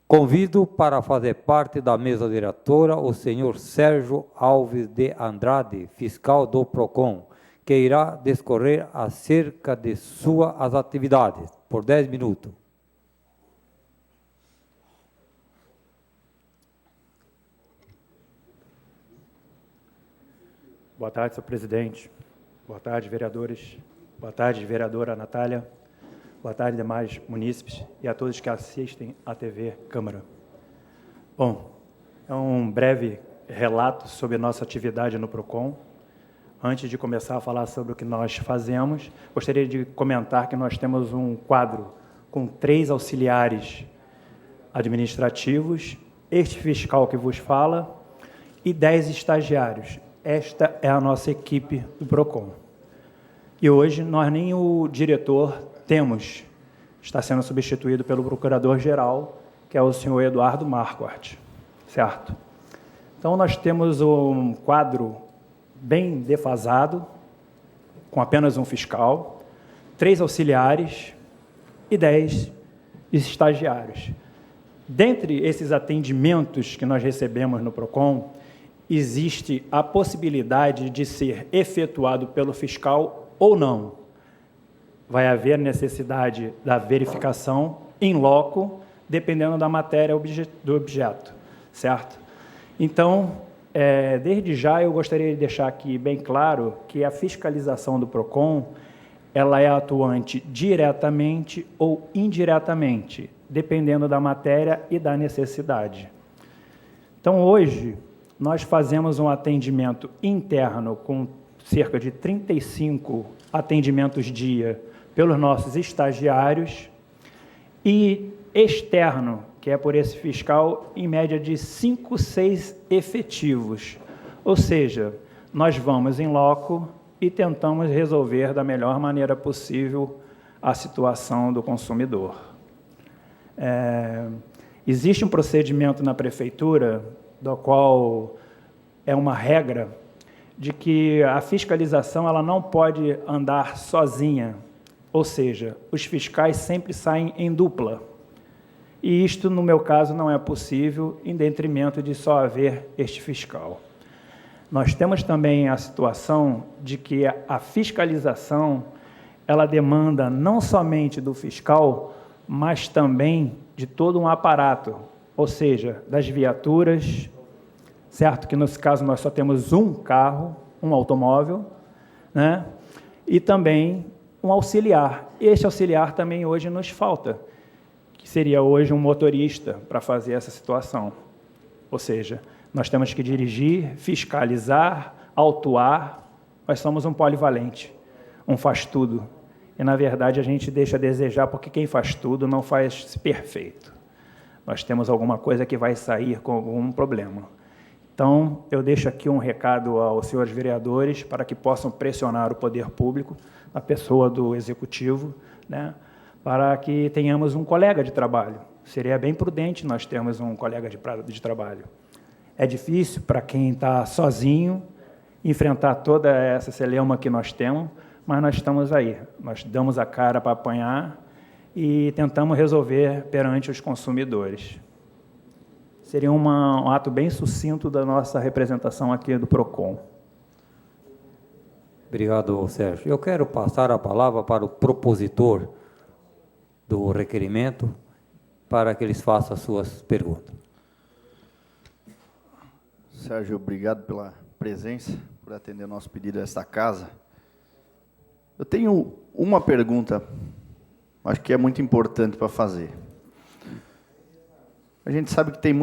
Convido para fazer parte da mesa diretora o senhor Sérgio Alves de Andrade, fiscal do PROCON, que irá discorrer acerca de suas atividades, por 10 minutos. Boa tarde, senhor presidente. Boa tarde, vereadores. Boa tarde, vereadora Natália. Boa tarde, demais munícipes e a todos que assistem à TV Câmara. Bom, é um breve relato sobre a nossa atividade no PROCON. Antes de começar a falar sobre o que nós fazemos, gostaria de comentar que nós temos um quadro com 3 auxiliares administrativos, este fiscal que vos fala, e 10 estagiários. Esta é a nossa equipe do PROCON. E hoje nós nem o diretor temos. Está sendo substituído pelo procurador-geral, que é o senhor Eduardo Marquardt, certo? Então, nós temos um quadro bem defasado, com apenas um fiscal, 3 auxiliares e 10 estagiários. Dentre esses atendimentos que nós recebemos no PROCON, existe a possibilidade de ser efetuado pelo fiscal ou não. Vai haver necessidade da verificação em loco, dependendo da matéria do objeto, certo? Então, desde já, eu gostaria de deixar aqui bem claro que a fiscalização do PROCON, ela é atuante diretamente ou indiretamente, dependendo da matéria e da necessidade. Então, hoje, nós fazemos um atendimento interno com cerca de 35 atendimentos dia pelos nossos estagiários e externo, que é por esse fiscal, em média de 5, 6 efetivos. Ou seja, nós vamos em loco e tentamos resolver da melhor maneira possível a situação do consumidor. Existe um procedimento na prefeitura, do qual é uma regra, de que a fiscalização ela não pode andar sozinha, ou seja, os fiscais sempre saem em dupla. E isto, no meu caso, não é possível, em detrimento de só haver este fiscal. Nós temos também a situação de que a fiscalização, ela demanda não somente do fiscal, mas também de todo um aparato, ou seja, das viaturas, certo? Que, nesse caso, nós só temos um carro, um automóvel, né? E também um auxiliar. Este auxiliar também hoje nos falta, que seria hoje um motorista para fazer essa situação. Ou seja, nós temos que dirigir, fiscalizar, autuar, nós somos um polivalente, um faz-tudo. E, na verdade, a gente deixa a desejar, porque quem faz tudo não faz perfeito. Nós temos alguma coisa que vai sair com algum problema. Então, eu deixo aqui um recado aos senhores vereadores para que possam pressionar o poder público, a pessoa do executivo, né, para que tenhamos um colega de trabalho. Seria bem prudente nós termos um colega de trabalho. É difícil para quem está sozinho enfrentar toda essa celeuma que nós temos, mas nós estamos aí. Nós damos a cara para apanhar e tentamos resolver perante os consumidores. Seria um ato bem sucinto da nossa representação aqui do PROCON. Obrigado, Sérgio. Eu quero passar a palavra para o propositor do requerimento, para que eles façam as suas perguntas. Sérgio, obrigado pela presença, por atender o nosso pedido a esta casa. Eu tenho uma pergunta, acho que é muito importante para fazer. A gente sabe que tem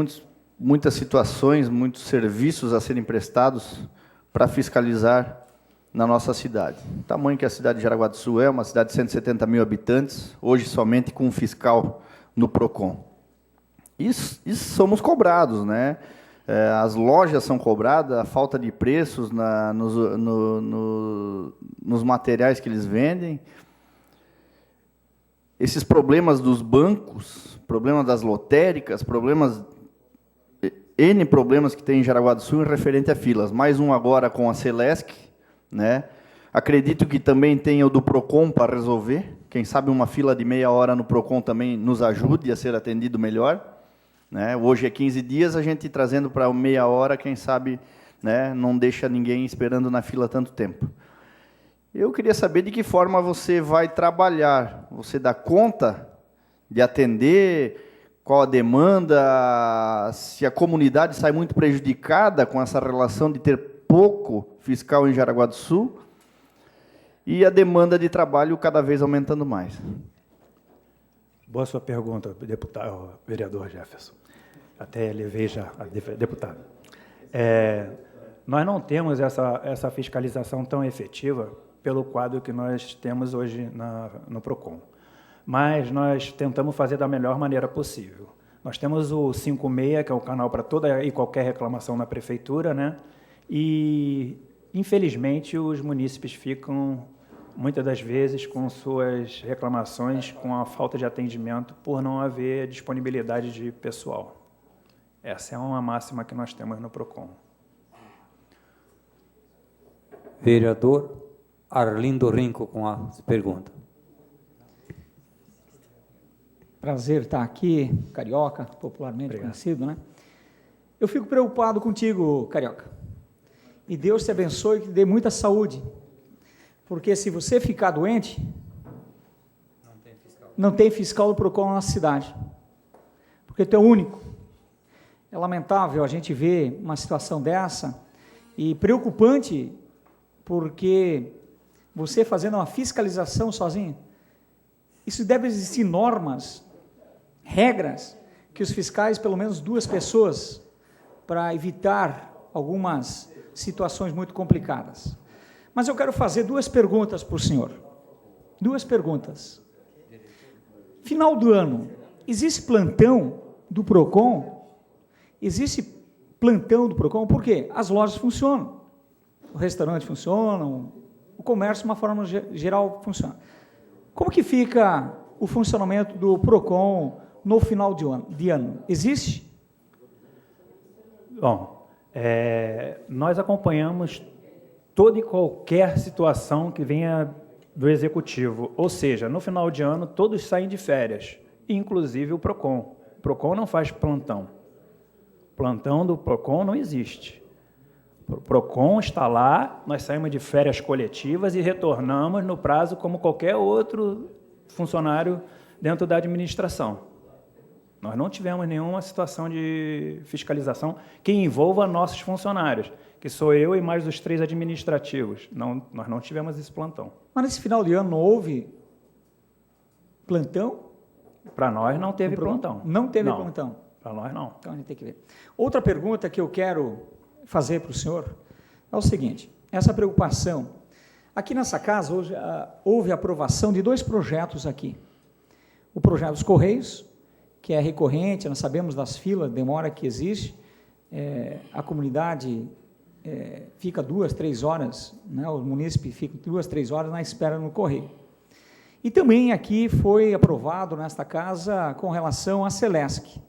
muitas situações, muitos serviços a serem prestados para fiscalizar na nossa cidade. O tamanho que a cidade de Jaraguá do Sul é, uma cidade de 170 mil habitantes, hoje somente com um fiscal no PROCON. Isso somos cobrados, né? As lojas são cobradas, a falta de preços nos materiais que eles vendem. Esses problemas dos bancos, problemas das lotéricas, N problemas que tem em Jaraguá do Sul referente a filas. Mais um agora com a Celesc, né? Acredito que também tenha o do PROCON para resolver. Quem sabe uma fila de meia hora no PROCON também nos ajude a ser atendido melhor. né? Hoje é 15 dias, a gente trazendo para meia hora, quem sabe, né, não deixa ninguém esperando na fila tanto tempo. Eu queria saber de que forma você vai trabalhar. Você dá conta de atender? Qual a demanda? Se a comunidade sai muito prejudicada com essa relação de ter pouco fiscal em Jaraguá do Sul e a demanda de trabalho cada vez aumentando mais. Boa sua pergunta, deputado, vereador Jefferson. Até levei já a deputado. Nós não temos essa fiscalização tão efetiva pelo quadro que nós temos hoje no PROCON. Mas nós tentamos fazer da melhor maneira possível. Nós temos o 56, que é o canal para toda e qualquer reclamação na prefeitura, né? E, infelizmente, os munícipes ficam, muitas das vezes, com suas reclamações, com a falta de atendimento, por não haver disponibilidade de pessoal. Essa é uma máxima que nós temos no PROCON. Vereador Arlindo Rinco com a pergunta. Prazer estar aqui, Carioca, popularmente conhecido, né? Eu fico preocupado contigo, Carioca. E Deus te abençoe e te dê muita saúde. Porque se você ficar doente, não tem fiscal do PROCON na cidade. Porque tu é o único. É lamentável a gente ver uma situação dessa e preocupante, porque você fazendo uma fiscalização sozinho, isso deve existir normas, regras, que os fiscais, pelo menos 2 pessoas, para evitar algumas situações muito complicadas. Mas eu quero fazer 2 perguntas para o senhor. 2 perguntas. Final do ano, existe plantão do PROCON? Existe plantão do PROCON? Por quê? As lojas funcionam, o restaurante funciona, o comércio, de uma forma geral, funciona. Como que fica o funcionamento do PROCON no final de ano? Existe? Bom, nós acompanhamos toda e qualquer situação que venha do Executivo, ou seja, no final de ano todos saem de férias, inclusive o PROCON. O PROCON não faz plantão. Plantão do PROCON não existe. O PROCON está lá, nós saímos de férias coletivas e retornamos no prazo como qualquer outro funcionário dentro da administração. Nós não tivemos nenhuma situação de fiscalização que envolva nossos funcionários, que sou eu e mais os 3 administrativos. Não, nós não tivemos esse plantão. Mas nesse final de ano não houve plantão? Para nós não teve plantão. Não teve plantão? Para nós não. Então a gente tem que ver. Outra pergunta que eu quero fazer para o senhor é o seguinte: essa preocupação. Aqui nessa casa hoje houve aprovação de 2 projetos aqui. O projeto dos Correios, que é recorrente, nós sabemos das filas, demora que existe, a comunidade fica 2, 3 horas, né, o munícipe fica 2, 3 horas na espera no correio. E também aqui foi aprovado nesta casa com relação à Celesc.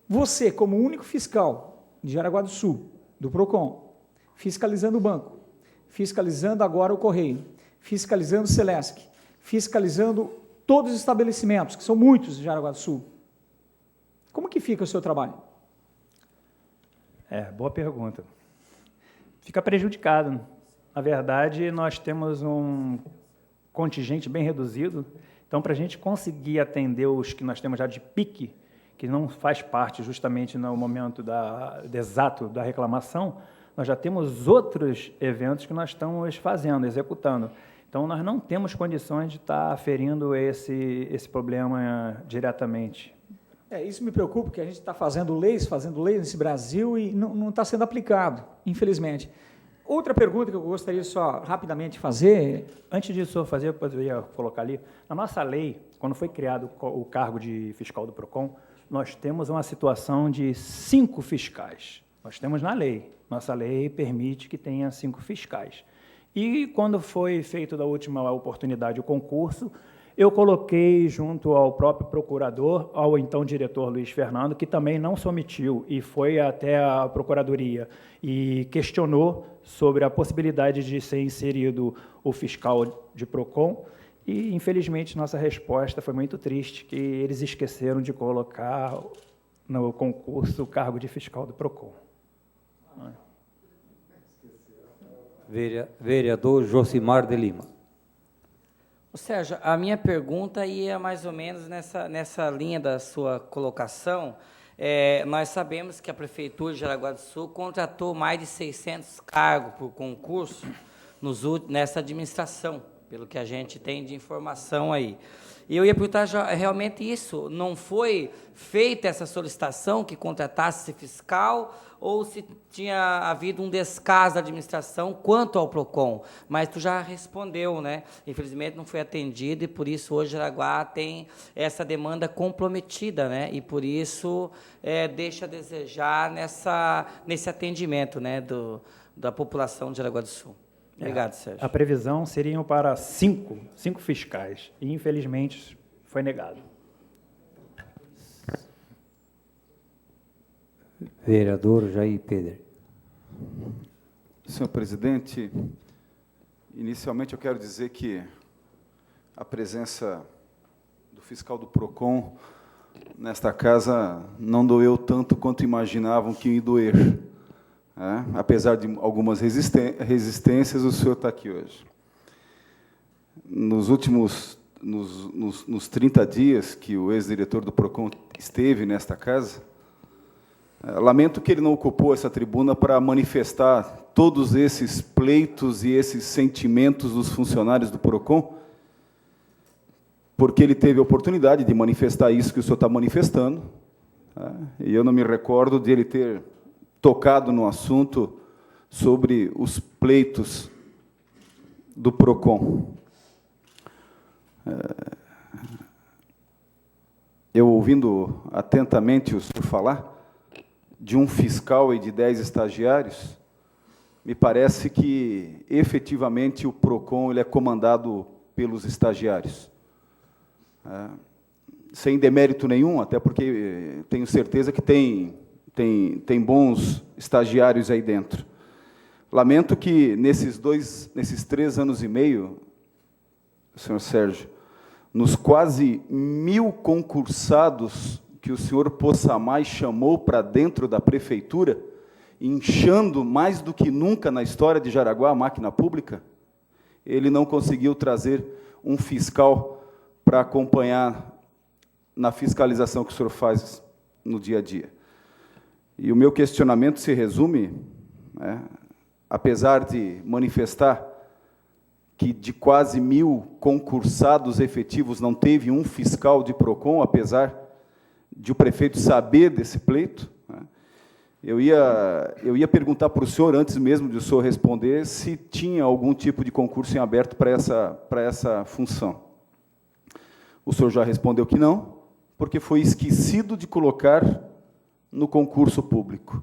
Você, como único fiscal de Jaraguá do Sul, do PROCON, fiscalizando o banco, fiscalizando agora o correio, fiscalizando o Celesc, fiscalizando todos os estabelecimentos, que são muitos de Jaraguá do Sul, como que fica o seu trabalho? Boa pergunta. Fica prejudicado. Na verdade, nós temos um contingente bem reduzido, então, para a gente conseguir atender os que nós temos já de pique, que não faz parte justamente no momento exato da reclamação, nós já temos outros eventos que nós estamos fazendo, executando. Então, nós não temos condições de estar aferindo esse problema diretamente. Isso me preocupa, porque a gente está fazendo leis nesse Brasil e não está sendo aplicado, infelizmente. Outra pergunta que eu gostaria só rapidamente de fazer... Antes disso eu fazer, eu ia colocar ali, na nossa lei, quando foi criado o cargo de fiscal do PROCON, nós temos uma situação de 5 fiscais. Nós temos na lei. Nossa lei permite que tenha 5 fiscais. E quando foi feito da última oportunidade o concurso, eu coloquei junto ao próprio procurador, ao então diretor Luiz Fernando, que também não se omitiu e foi até a procuradoria e questionou sobre a possibilidade de ser inserido o fiscal de PROCON, E, infelizmente, nossa resposta foi muito triste, que eles esqueceram de colocar no concurso o cargo de fiscal do PROCON. Vereador Josimar de Lima. Ô, Sérgio, a minha pergunta ia mais ou menos nessa linha da sua colocação. Nós sabemos que a Prefeitura de Jaraguá do Sul contratou mais de 600 cargos por concurso nessa administração, pelo que a gente tem de informação aí. E eu ia perguntar realmente isso, não foi feita essa solicitação que contratasse esse fiscal, ou se tinha havido um descaso da administração quanto ao PROCON? Mas tu já respondeu, né? Infelizmente não foi atendido, e por isso hoje Jaraguá tem essa demanda comprometida, né? E por isso deixa a desejar nesse atendimento, né, da população de Jaraguá do Sul. Obrigado, Sérgio. A previsão seriam para cinco fiscais, e infelizmente foi negado. Vereador Jair Pedro. Senhor presidente, inicialmente eu quero dizer que a presença do fiscal do PROCON nesta casa não doeu tanto quanto imaginavam que ia doer. Apesar de algumas resistências, o senhor está aqui hoje. Nos últimos, nos 30 dias que o ex-diretor do PROCON esteve nesta casa, lamento que ele não ocupou essa tribuna para manifestar todos esses pleitos e esses sentimentos dos funcionários do PROCON, porque ele teve a oportunidade de manifestar isso que o senhor está manifestando, e eu não me recordo de ele ter tocado no assunto sobre os pleitos do PROCON. Eu, ouvindo atentamente o senhor falar de um fiscal e de 10 estagiários, me parece que, efetivamente, o PROCON ele é comandado pelos estagiários. Sem demérito nenhum, até porque tenho certeza que tem bons estagiários aí dentro. Lamento que, nesses 3 anos e meio, senhor Sérgio, nos quase 1000 concursados que o senhor Possamay chamou para dentro da prefeitura, inchando mais do que nunca na história de Jaraguá a máquina pública, ele não conseguiu trazer um fiscal para acompanhar na fiscalização que o senhor faz no dia a dia. E o meu questionamento se resume, apesar de manifestar que de quase 1000 concursados efetivos não teve um fiscal de PROCON, apesar de o prefeito saber desse pleito, eu ia perguntar para o senhor, antes mesmo de o senhor responder, se tinha algum tipo de concurso em aberto para essa função. O senhor já respondeu que não, porque foi esquecido de colocar no concurso público.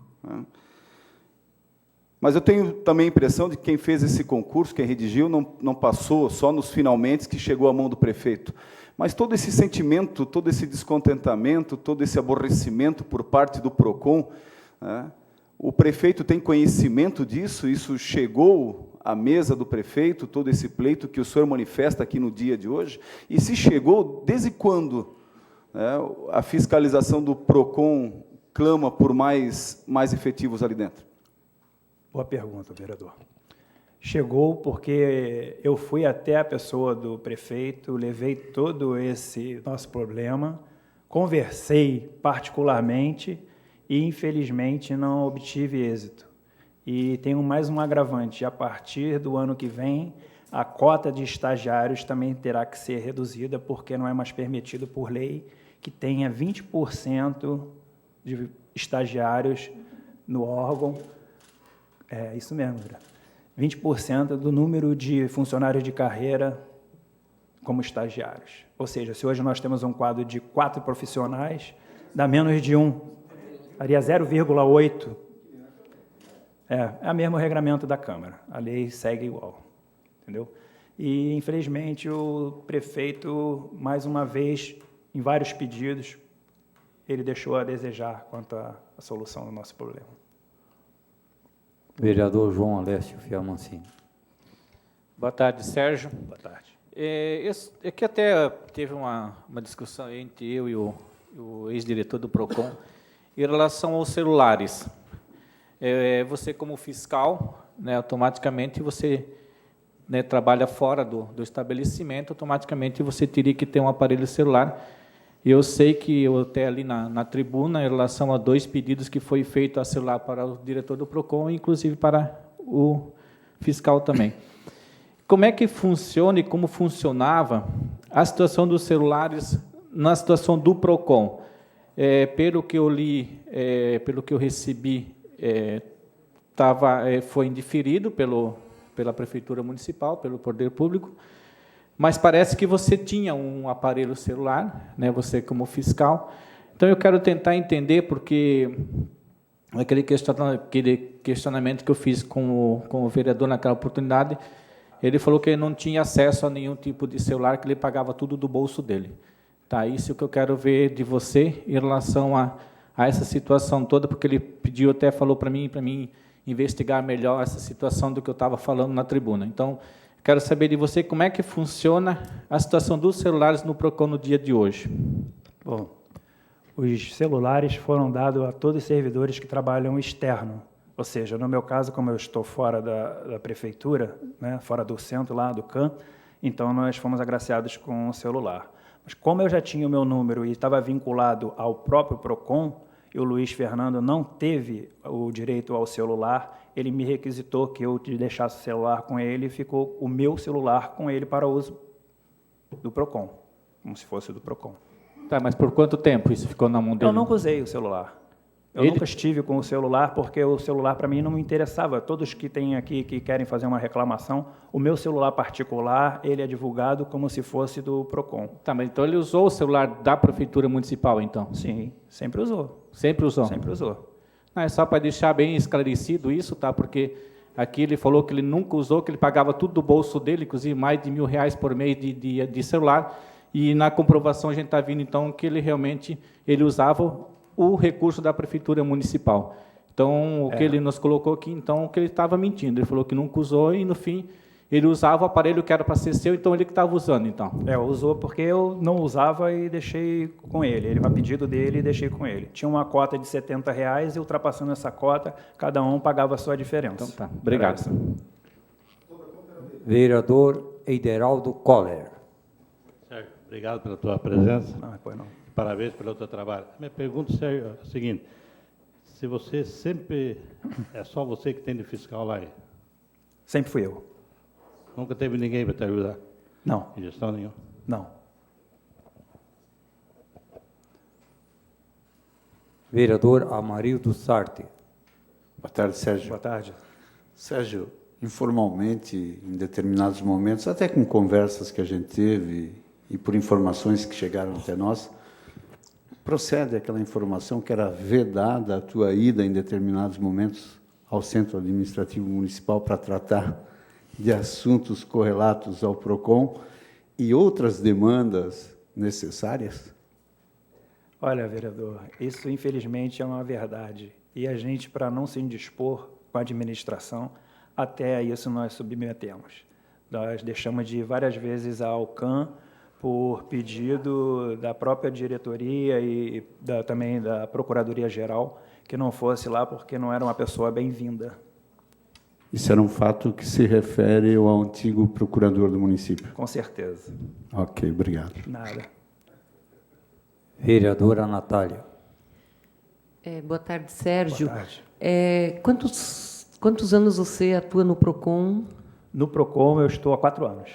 Mas eu tenho também a impressão de que quem fez esse concurso, quem redigiu, não passou só nos finalmente que chegou à mão do prefeito. Mas todo esse sentimento, todo esse descontentamento, todo esse aborrecimento por parte do PROCON, o prefeito tem conhecimento disso? Isso chegou à mesa do prefeito, todo esse pleito que o senhor manifesta aqui no dia de hoje? E se chegou, desde quando a fiscalização do PROCON clama por mais efetivos ali dentro? Boa pergunta, vereador. Chegou porque eu fui até a pessoa do prefeito, levei todo esse nosso problema, conversei particularmente e, infelizmente, não obtive êxito. E tenho mais um agravante: a partir do ano que vem, a cota de estagiários também terá que ser reduzida, porque não é mais permitido por lei que tenha 20% de estagiários no órgão. É isso mesmo, 20% do número de funcionários de carreira como estagiários. Ou seja, se hoje nós temos um quadro de 4 profissionais, dá menos de 1, daria 0,8. É o mesmo regramento da Câmara, a lei segue igual, entendeu? E, infelizmente, o prefeito, mais uma vez, em vários pedidos, ele deixou a desejar quanto à solução do nosso problema. Vereador João Alessio Fiamancini. Boa tarde, Sérgio. Boa tarde. É que até teve uma discussão entre eu e o ex-diretor do PROCON em relação aos celulares. Você, como fiscal, né, automaticamente você, né, trabalha fora do estabelecimento, automaticamente você teria que ter um aparelho celular. E eu sei que eu até ali na tribuna, em relação a 2 pedidos que foi feito a celular para o diretor do PROCON, inclusive para o fiscal também. Como é que funciona e como funcionava a situação dos celulares na situação do PROCON? Pelo que eu li, pelo que eu recebi, foi indiferido pela Prefeitura Municipal, pelo Poder Público, mas parece que você tinha um aparelho celular, né, você como fiscal. Então, eu quero tentar entender, porque aquele questionamento que eu fiz com o vereador naquela oportunidade, ele falou que ele não tinha acesso a nenhum tipo de celular, que ele pagava tudo do bolso dele. Tá, isso que eu quero ver de você em relação a essa situação toda, porque ele pediu, até falou para mim investigar melhor essa situação do que eu estava falando na tribuna. Então, quero saber de você como é que funciona a situação dos celulares no PROCON no dia de hoje. Bom, os celulares foram dados a todos os servidores que trabalham externo. Ou seja, no meu caso, como eu estou fora da prefeitura, né, fora do centro lá do CAN, então nós fomos agraciados com o celular. Mas como eu já tinha o meu número e estava vinculado ao próprio PROCON, e o Luiz Fernando não teve o direito ao celular, ele me requisitou que eu deixasse o celular com ele, e ficou o meu celular com ele para uso do PROCON, como se fosse do PROCON. Tá, mas por quanto tempo isso ficou na mão dele? Eu nunca usei o celular. Eu nunca estive com o celular, porque o celular para mim não me interessava. Todos que têm aqui que querem fazer uma reclamação, o meu celular particular, ele é divulgado como se fosse do PROCON. Tá, mas então ele usou o celular da Prefeitura Municipal, então? Sim, sempre usou. Sempre usou? Sempre usou. Não, é só para deixar bem esclarecido isso, tá? Porque aqui ele falou que ele nunca usou, que ele pagava tudo do bolso dele, inclusive mais de R$1.000 por mês de celular, e na comprovação a gente está vendo, então, que ele realmente usava o recurso da Prefeitura Municipal. Então, o que ele nos colocou aqui, então, que ele estava mentindo. Ele falou que nunca usou e, no fim, ele usava o aparelho que era para ser seu, então ele que estava usando, então. Usou porque eu não usava e deixei com ele. Ele, a pedido dele, e deixei com ele. Tinha uma cota de R$70 e, ultrapassando essa cota, cada um pagava a sua diferença. Então, tá. Obrigado. Vereador Eideraldo Coller. Sérgio, obrigado pela tua presença. Não, depois não. Parabéns pelo teu trabalho. Minha pergunta, Sérgio, é a seguinte: se você sempre é só você que tem de fiscal lá, Sempre fui eu. nunca teve ninguém para te ajudar Não, em gestão nenhuma? não. Vereador Amarildo Sarte. Boa tarde, Sérgio. Boa tarde. Sérgio, informalmente, em determinados momentos, até com conversas que a gente teve e por informações que chegaram até nós, procede aquela informação que era vedada a tua ida em determinados momentos ao Centro Administrativo Municipal para tratar de assuntos correlatos ao PROCON e outras demandas necessárias? Olha, vereador, isso infelizmente é uma verdade. E a gente, para não se indispor com a administração, até a isso nós submetemos. Nós deixamos de ir várias vezes ao CAN por pedido da própria diretoria e também da Procuradoria-Geral, que não fosse lá porque não era uma pessoa bem-vinda. Isso era um fato que se refere ao antigo procurador do município? Com certeza. Ok, obrigado. Nada. Vereadora Natália. Boa tarde, Sérgio. Boa tarde. Quantos anos você atua no PROCON? No PROCON eu estou há 4 anos.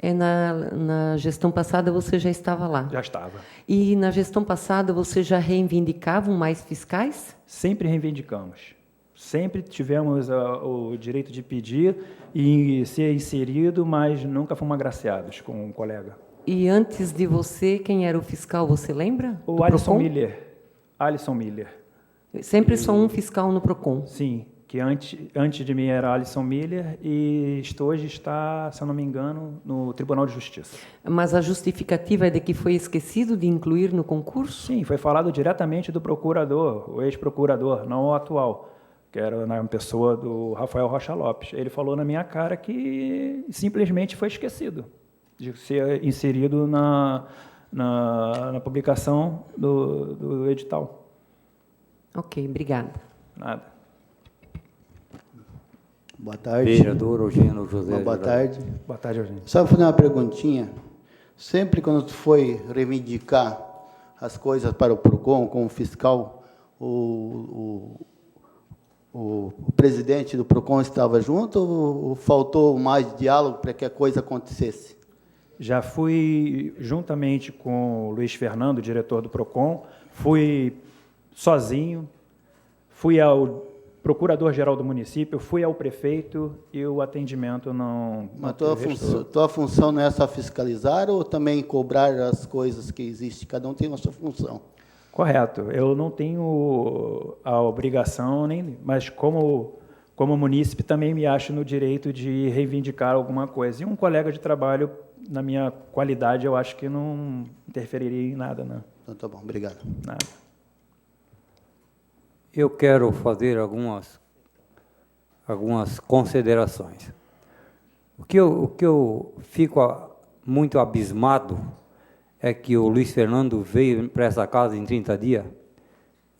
Na gestão passada você já estava lá? Já estava. E na gestão passada você já reivindicava mais fiscais? Sempre reivindicamos. Sempre tivemos o direito de pedir e ser inserido, mas nunca fomos agraciados com um colega. E antes de você, quem era o fiscal, você lembra? O Alisson Miller. Alisson Miller. Sempre só um fiscal no PROCON? Sim, que antes de mim era Alisson Miller e hoje está, se eu não me engano, no Tribunal de Justiça. Mas a justificativa é de que foi esquecido de incluir no concurso? Sim, foi falado diretamente do procurador, o ex-procurador, não o atual, que era na pessoa do Rafael Rocha Lopes. Ele falou na minha cara que simplesmente foi esquecido. de ser inserido na publicação do edital. Ok, obrigada. Nada. Boa tarde. Vereador Eugênio José. Boa tarde. Boa tarde, Eugênio. Só fazer uma perguntinha. Sempre quando tu foi reivindicar as coisas para o PROCON, como fiscal, o presidente do PROCON estava junto ou faltou mais diálogo para que a coisa acontecesse? Já fui, juntamente com o Luiz Fernando, diretor do PROCON, fui sozinho, fui ao procurador-geral do município, fui ao prefeito e o atendimento não... Mas tua função não é só fiscalizar ou também cobrar as coisas que existem? Cada um tem a sua função. Correto. Eu não tenho a obrigação, mas como munícipe também me acho no direito de reivindicar alguma coisa. E um colega de trabalho, na minha qualidade, eu acho que não interferiria em nada, não. Então tá bom, obrigado. Nada. Eu quero fazer algumas considerações. O que eu fico muito abismado é que o Luiz Fernando veio para essa casa em 30 dias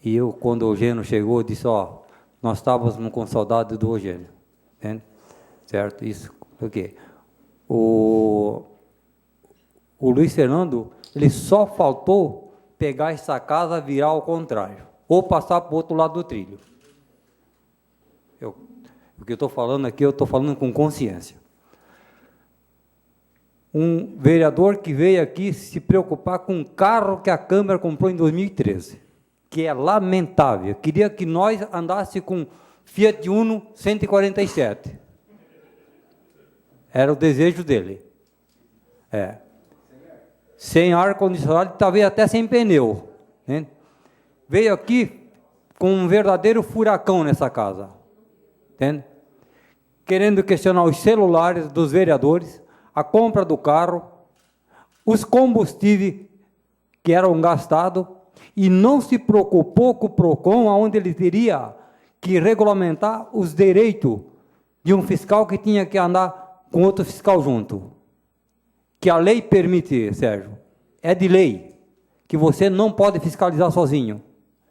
e eu, quando o Eugênio chegou, disse, nós estávamos com saudade do Eugênio. Entende? Certo? Isso, o quê? O Luiz Fernando, ele só faltou pegar essa casa, virar ao contrário, ou passar para o outro lado do trilho. O que eu estou falando aqui, eu estou falando com consciência. Um vereador que veio aqui se preocupar com um carro que a Câmara comprou em 2013, que é lamentável. Queria que nós andássemos com Fiat Uno 147. Era o desejo dele. Sem ar-condicionado, talvez até sem pneu. Né? Veio aqui com um verdadeiro furacão nessa casa. Entende? Querendo questionar os celulares dos vereadores, a compra do carro, os combustíveis que eram gastados, e não se preocupou com o PROCON, onde ele teria que regulamentar os direitos de um fiscal que tinha que andar com outro fiscal junto. Que a lei permite, Sérgio, é de lei, que você não pode fiscalizar sozinho.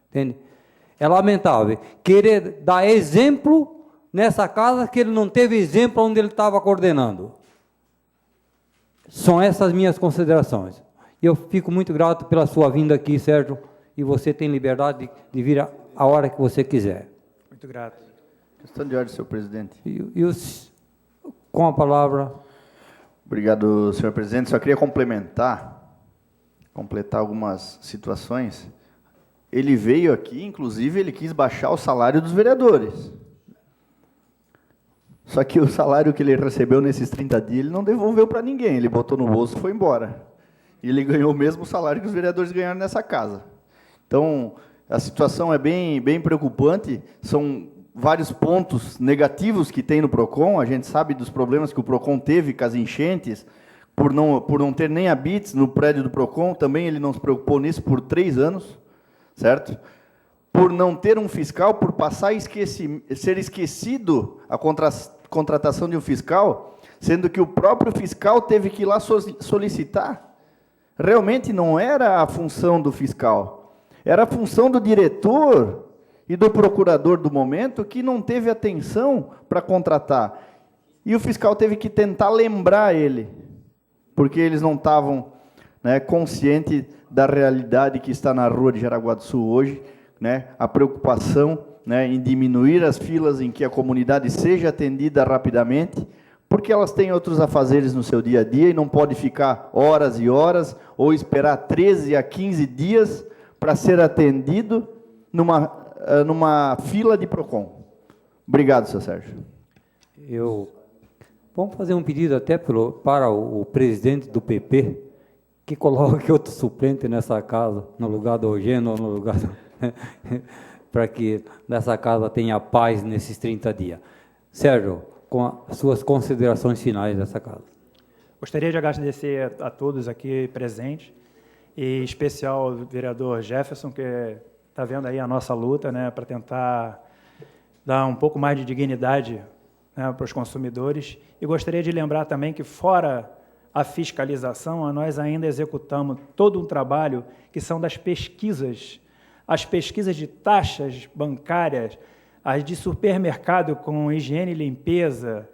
Entende? É lamentável querer dar exemplo nessa casa que ele não teve exemplo onde ele estava coordenando. São essas minhas considerações. Eu fico muito grato pela sua vinda aqui, Sérgio, e você tem liberdade de vir a hora que você quiser. Muito grato. Questão de ordem, senhor presidente. Com a palavra... Obrigado, senhor presidente. Só queria completar algumas situações. Ele veio aqui, inclusive, ele quis baixar o salário dos vereadores. Só que o salário que ele recebeu nesses 30 dias, ele não devolveu para ninguém. Ele botou no bolso e foi embora. E ele ganhou o mesmo salário que os vereadores ganharam nessa casa. Então, a situação é bem preocupante. São vários pontos negativos que tem no PROCON. A gente sabe dos problemas que o PROCON teve com as enchentes, por não ter nem habites no prédio do PROCON. Também ele não se preocupou nisso por 3 anos, certo? Por não ter um fiscal, por passar a ser esquecido a contratação de um fiscal, sendo que o próprio fiscal teve que ir lá solicitar. Realmente não era a função do fiscal, era a função do diretor e do procurador do momento que não teve atenção para contratar. E o fiscal teve que tentar lembrar ele, porque eles não estavam, né, conscientes da realidade que está na rua de Jaraguá do Sul hoje, né, a preocupação, né, em diminuir as filas, em que a comunidade seja atendida rapidamente, porque elas têm outros afazeres no seu dia a dia e não pode ficar horas e horas ou esperar 13 a 15 dias para ser atendido numa fila de PROCON. Obrigado, senhor Sérgio. Vamos fazer um pedido até para o presidente do PP, que coloque outro suplente nessa casa, no lugar do Eugênio, no lugar para que nessa casa tenha paz nesses 30 dias. Sérgio, com as suas considerações finais dessa casa. Gostaria de agradecer a todos aqui presentes, e em especial ao vereador Jefferson, que está vendo aí a nossa luta, né, para tentar dar um pouco mais de dignidade, né, para os consumidores. E gostaria de lembrar também que, fora a fiscalização, nós ainda executamos todo um trabalho que são das pesquisas, as pesquisas de taxas bancárias, as de supermercado com higiene e limpeza,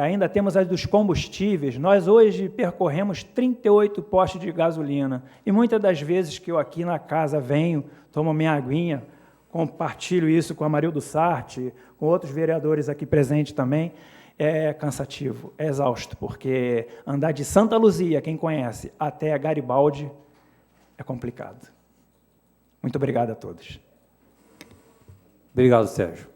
ainda temos as dos combustíveis. Nós hoje percorremos 38 postos de gasolina, e muitas das vezes que eu aqui na casa venho, tomo minha aguinha, compartilho isso com a Marildo Sarti, com outros vereadores aqui presentes também, é cansativo, é exausto, porque andar de Santa Luzia, quem conhece, até Garibaldi é complicado. Muito obrigado a todos. Obrigado, Sérgio.